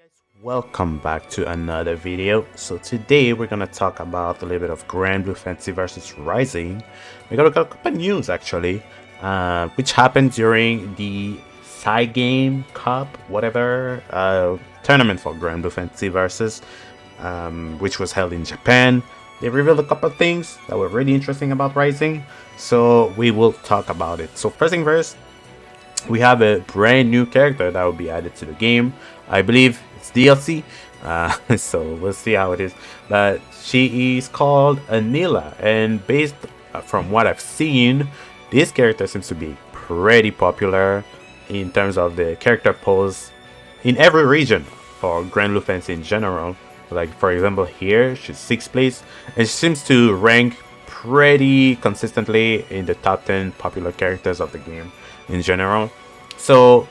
Guys, welcome back to another video. So today we're gonna talk about a little bit of Granblue Fantasy versus Rising. We got a couple news actually, which happened during the side game cup, whatever tournament for Granblue Fantasy versus, which was held in Japan. They revealed a couple things that were really interesting about Rising, so we will talk about it. So first thing first, we have a brand new character that will be added to the game. I believe it's DLC, so we'll see how it is. But she is called Anila, and based from what I've seen, this character seems to be pretty popular in terms of the character pose in every region for Granblue Fantasy in general. Like for example, here she's 6th place, and she seems to rank pretty consistently in the top 10 popular characters of the game in general. So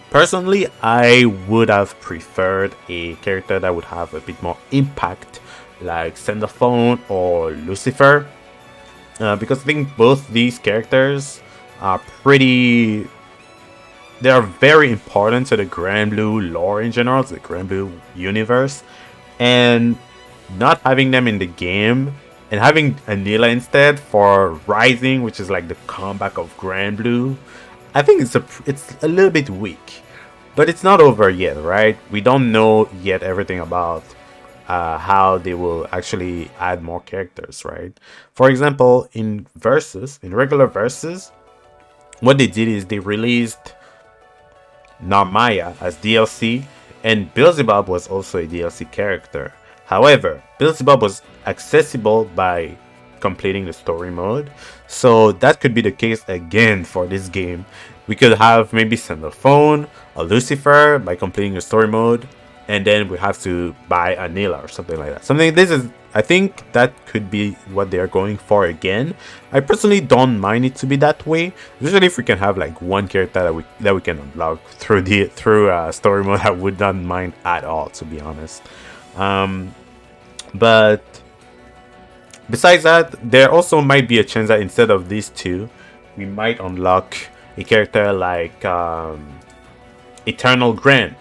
personally, I would have preferred a character that would have a bit more impact, like Sendophone or Lucifer, because I think both these characters are pretty. They are very important to the Granblue lore in general, to the Granblue universe, and not having them in the game and having Anila instead for Rising, which is like the comeback of Granblue, I think it's a little bit weak, but it's not over yet, right? We don't know yet everything about how they will actually add more characters, right? For example, in regular versus, what they did is they released Narmaya as DLC, and Beelzebub was also a DLC character. However, Beelzebub was accessible by completing the story mode, so that could be the case again for this game. We could have maybe Sendophone or Lucifer by completing the story mode, and then we have to buy Anila or something like that. I think that could be what they're going for again. I personally don't mind it to be that way, especially if we can have like one character that we can unlock through story mode. I would not mind at all, to be honest. But besides that, there also might be a chance that instead of these two, we might unlock a character like Eternal Gran,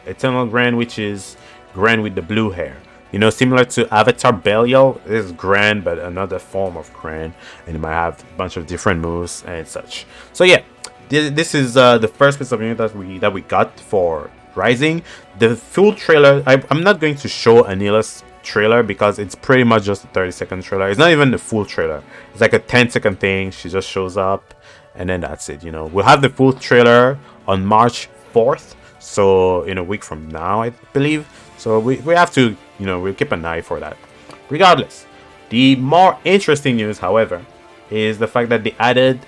which is Gran with the blue hair. You know, similar to Avatar Belial, this is Gran, but another form of Gran, and it might have a bunch of different moves and such. So yeah, this is the first piece of news that we got for Rising. The full trailer, I'm not going to show Anila's trailer because it's pretty much just a 30-second trailer. It's not even the full trailer. It's like a 10-second thing. She just shows up and then that's it. You know, we'll have the full trailer on March 4th, so in a week from now, I believe. So we have to, you know, we'll keep an eye for that. Regardless, the more interesting news, however, is the fact that they added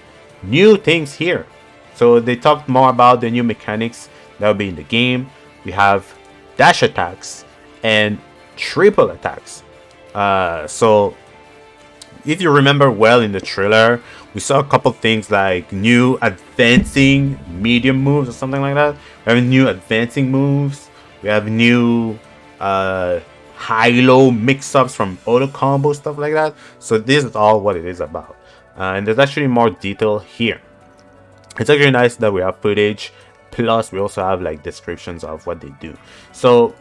new things here. So they talked more about the new mechanics that will be in the game. We have dash attacks and triple attacks. So if you remember well in the trailer, we saw a couple things like new advancing medium moves or something like that. We have new advancing moves. We have new high-low mix-ups from auto combo, stuff like that. So this is all what it is about. And there's actually more detail here. It's actually nice that we have footage. Plus, we also have like descriptions of what they do. So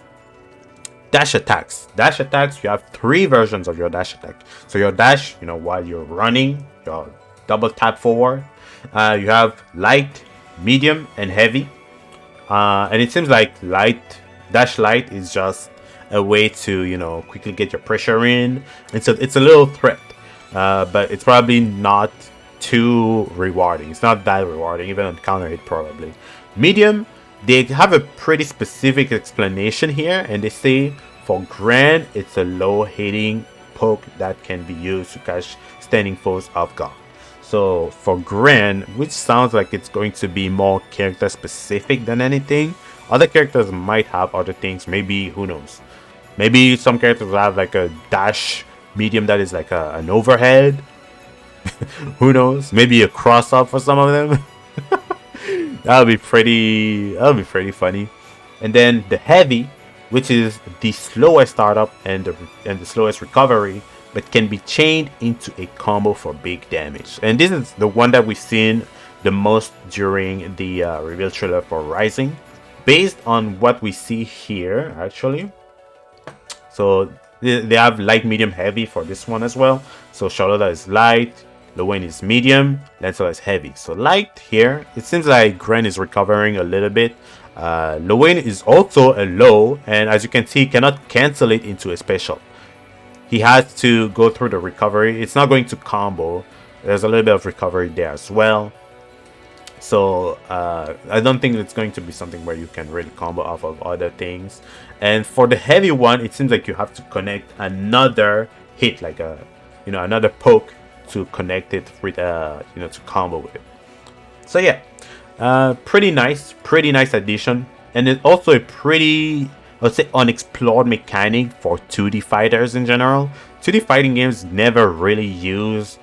dash attacks, you have 3 versions of your dash attack. So your dash, you know, while you're running, your double tap forward. You have light, medium, and heavy. And it seems like dash light is just a way to, you know, quickly get your pressure in. It's a little threat, but it's probably not too rewarding. It's not that rewarding, even on counter hit probably. Medium, they have a pretty specific explanation here, and they say for Gran, it's a low hitting poke that can be used to catch standing foes off guard. So for Gran, which sounds like it's going to be more character specific than anything, other characters might have other things. Maybe, who knows? Maybe some characters will have like a dash medium that is like an overhead. Who knows? Maybe a cross up for some of them. That'll be pretty funny. And then the heavy, which is the slowest startup and the slowest recovery, but can be chained into a combo for big damage. And this is the one that we've seen the most during the reveal trailer for Rising. based on what we see here, actually. So they have light, medium, heavy for this one as well. So Charlotte is light, Lowen is medium, Lancelot is heavy. So light here, it seems like Gren is recovering a little bit. Lowen is also a low, and as you can see, he cannot cancel it into a special. He has to go through the recovery. It's not going to combo. There's a little bit of recovery there as well. So I don't think it's going to be something where you can really combo off of other things. And for the heavy one, it seems like you have to connect another hit, like another poke to connect it with to combo with it. So yeah, pretty nice addition, and it's also a pretty, I would say, unexplored mechanic for 2D fighters in general. 2D fighting games never really use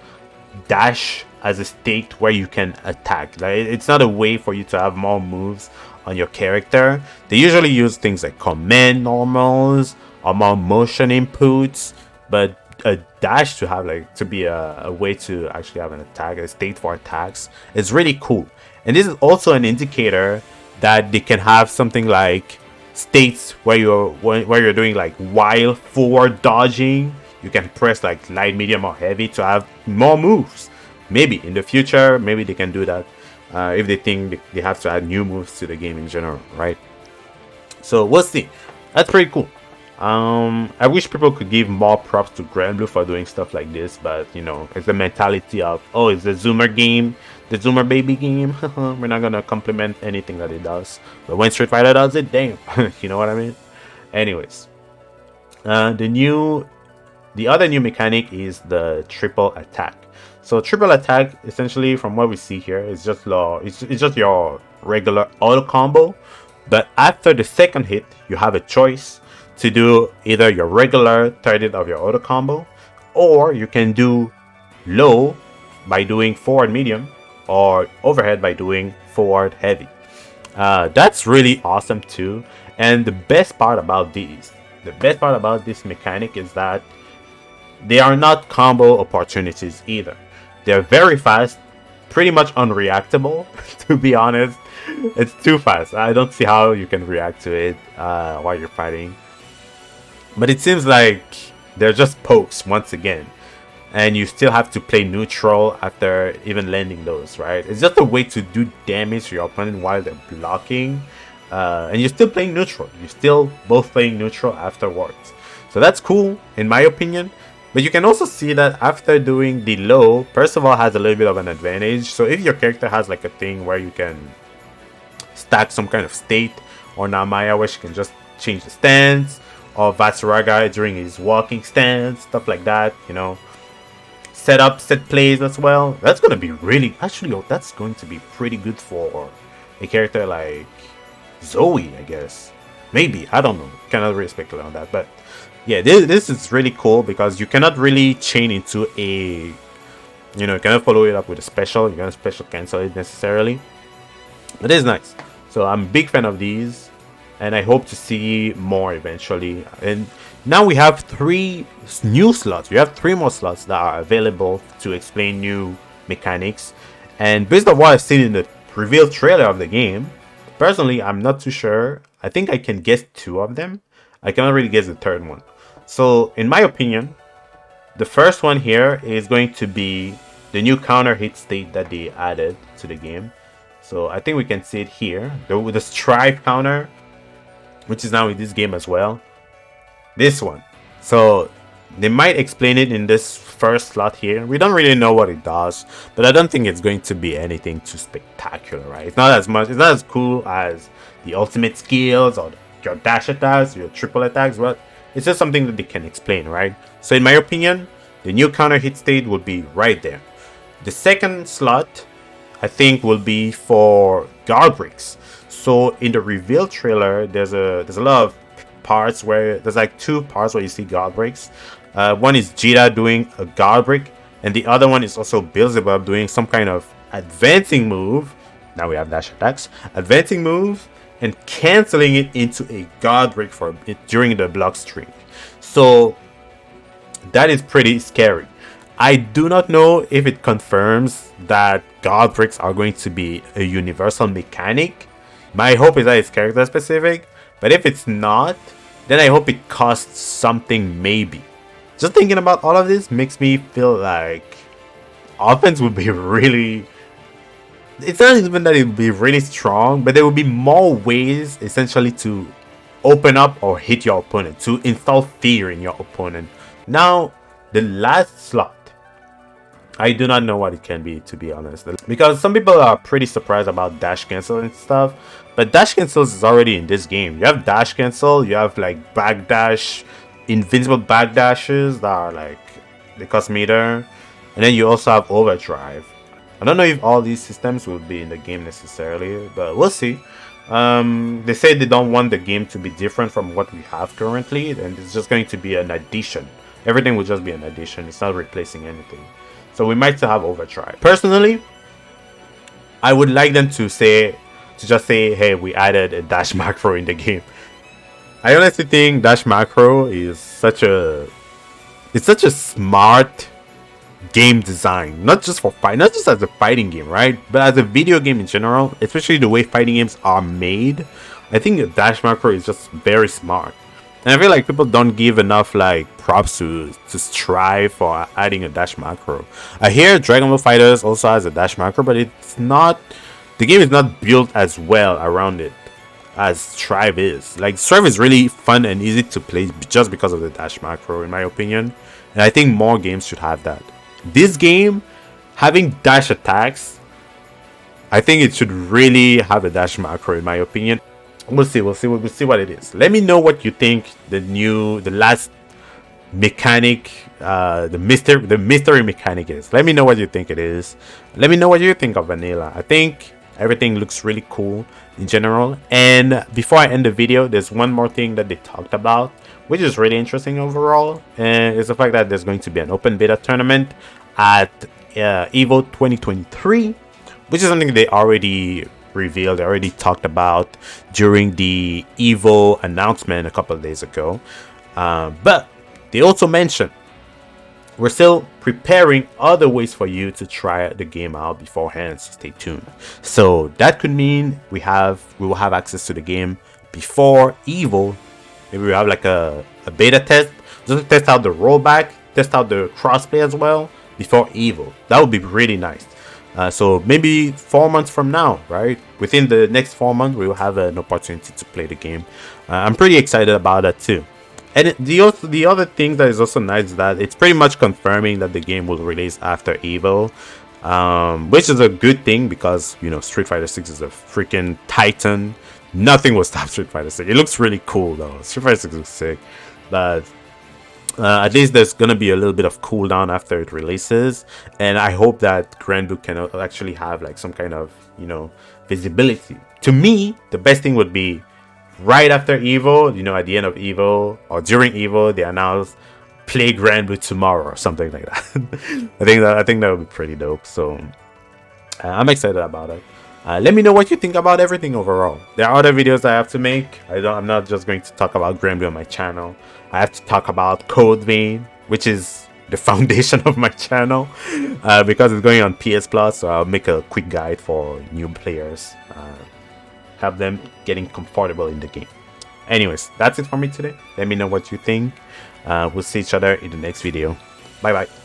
dash as a state where you can attack. Like, it's not a way for you to have more moves on your character. They usually use things like command normals or more motion inputs, but a dash to have to be a way to actually have an attack, a state for attacks, is really cool. And this is also an indicator that they can have something like states where you're doing like while forward dodging, you can press like light, medium, or heavy to have more moves. Maybe in the future, maybe they can do that if they think they have to add new moves to the game in general, right? So we'll see. That's pretty cool. I wish people could give more props to Granblue for doing stuff like this, but it's the mentality of, oh, it's the Zoomer game, the Zoomer baby game. We're not gonna compliment anything that it does, but when Street Fighter does it, damn. You know what I mean? Anyways, the other new mechanic is the triple attack. So triple attack, essentially, from what we see here, is just your regular auto combo, but after the second hit, you have a choice to do either your regular third hit of your auto combo, or you can do low by doing forward medium, or overhead by doing forward heavy. That's really awesome too. And the best part about this mechanic is that they are not combo opportunities either. They're very fast, pretty much unreactable. To be honest, it's too fast. I don't see how you can react to it while you're fighting. But it seems like they're just pokes once again, and you still have to play neutral after even landing those, right? It's just a way to do damage to your opponent while they're blocking, and you're still playing neutral. You're still both playing neutral afterwards. So that's cool, in my opinion. But you can also see that after doing the low, Percival has a little bit of an advantage. So if your character has like a thing where you can stack some kind of state, or Namaya where she can just change the stance, or Vatsuraga during his walking stance, stuff like that, set plays as well. That's going to be that's going to be pretty good for a character like Zoe, I guess. Maybe, I don't know. Cannot really speculate on that, but yeah, this is really cool because you cannot really chain into you cannot follow it up with a special. You cannot special cancel it necessarily. But it is nice. So I'm a big fan of these, and I hope to see more eventually. And now we have 3 new slots. We have 3 more slots that are available to explain new mechanics. And based on what I've seen in the reveal trailer of the game, personally, I'm not too sure. I think I can guess 2 of them. I cannot really guess the third one. So, in my opinion, the first one here is going to be the new counter hit state that they added to the game. So, I think we can see it here. With the stripe counter, which is now in this game as well. This one. So, they might explain it in this first slot here. We don't really know what it does, but I don't think it's going to be anything too spectacular, right? It's not as cool as the ultimate skills or your dash attacks, your triple attacks, but it's just something that they can explain, right? So in my opinion, the new counter hit state would be right there. The second slot, I think, will be for guard breaks. So in the reveal trailer, there's a lot of parts where there's like 2 parts where you see guard breaks. One is Jita doing a guard break, and the other one is also Beelzebub doing some kind of advancing move. Now we have dash attacks, advancing move, and canceling it into a guard break for it during the block string. So that is pretty scary. I do not know if it confirms that guard breaks are going to be a universal mechanic My hope is that it's character specific, but if it's not, then I hope it costs something maybe. Just thinking about all of this makes me feel like offense would be really... It's not even that it would be really strong, but there will be more ways essentially to open up or hit your opponent, to install fear in your opponent. Now, the last slot, I do not know what it can be, to be honest, because some people are pretty surprised about dash cancel and stuff, but dash cancels is already in this game. You have dash cancel, you have like backdash, invincible backdashes that are like the cost meter, and then you also have overdrive. I don't know if all these systems will be in the game necessarily, but we'll see. They say they don't want the game to be different from what we have currently, and it's just going to be an addition. Everything will just be an addition. It's not replacing anything. So we might still have overdrive. Personally, I would like them to just say, hey, we added a dash macro in the game. I honestly think dash macro is such a smart game design, not just as a fighting game, right, but as a video game in general, especially the way fighting games are made. I think the dash macro is just very smart, and I feel like people don't give enough like props to strive for adding a dash macro. I hear Granblue Fighters also has a dash macro, but it's not, the game is not built as well around it as Strive is. Like, Strive is really fun and easy to play just because of the dash macro, in my opinion, and I think more games should have that. This game having dash attacks, I think it should really have a dash macro, in my opinion. We'll see what it is. Let me know what you think the last mechanic, the mystery mechanic is. Let me know what you think it is. Let me know what you think of Anila. I think everything looks really cool in general. And before I end the video, there's one more thing that they talked about, which is really interesting overall, and it's the fact that there's going to be an open beta tournament at EVO 2023, which is something they already revealed, they already talked about during the EVO announcement a couple of days ago. But they also mentioned we're still preparing other ways for you to try the game out beforehand, so stay tuned. So that could mean we will have access to the game before EVO. Maybe we have like a beta test, just to test out the rollback, test out the crossplay as well before EVO. That would be really nice. So maybe 4 months from now, right? Within the next 4 months, we will have an opportunity to play the game. I'm pretty excited about that too. And the other thing that is also nice is that it's pretty much confirming that the game will release after EVO, which is a good thing because, you know, Street Fighter 6 is a freaking titan. Nothing will stop Street Fighter 6. It looks really cool though. Street Fighter 6 looks sick, but at least there's gonna be a little bit of cooldown after it releases, and I hope that Granblue can actually have like some kind of, you know, visibility. To me, the best thing would be right after EVO, you know, at the end of EVO or during EVO, they announce play Granblue tomorrow or something like that. I think that would be pretty dope. So I'm excited about it. Let me know what you think about everything overall. There are other videos I have to make. I'm not just going to talk about Granblue on my channel. I have to talk about Code Vein, which is the foundation of my channel, because it's going on PS Plus. So I'll make a quick guide for new players, help them getting comfortable in the game. Anyways, that's it for me today. Let me know what you think. We'll see each other in the next video. Bye bye.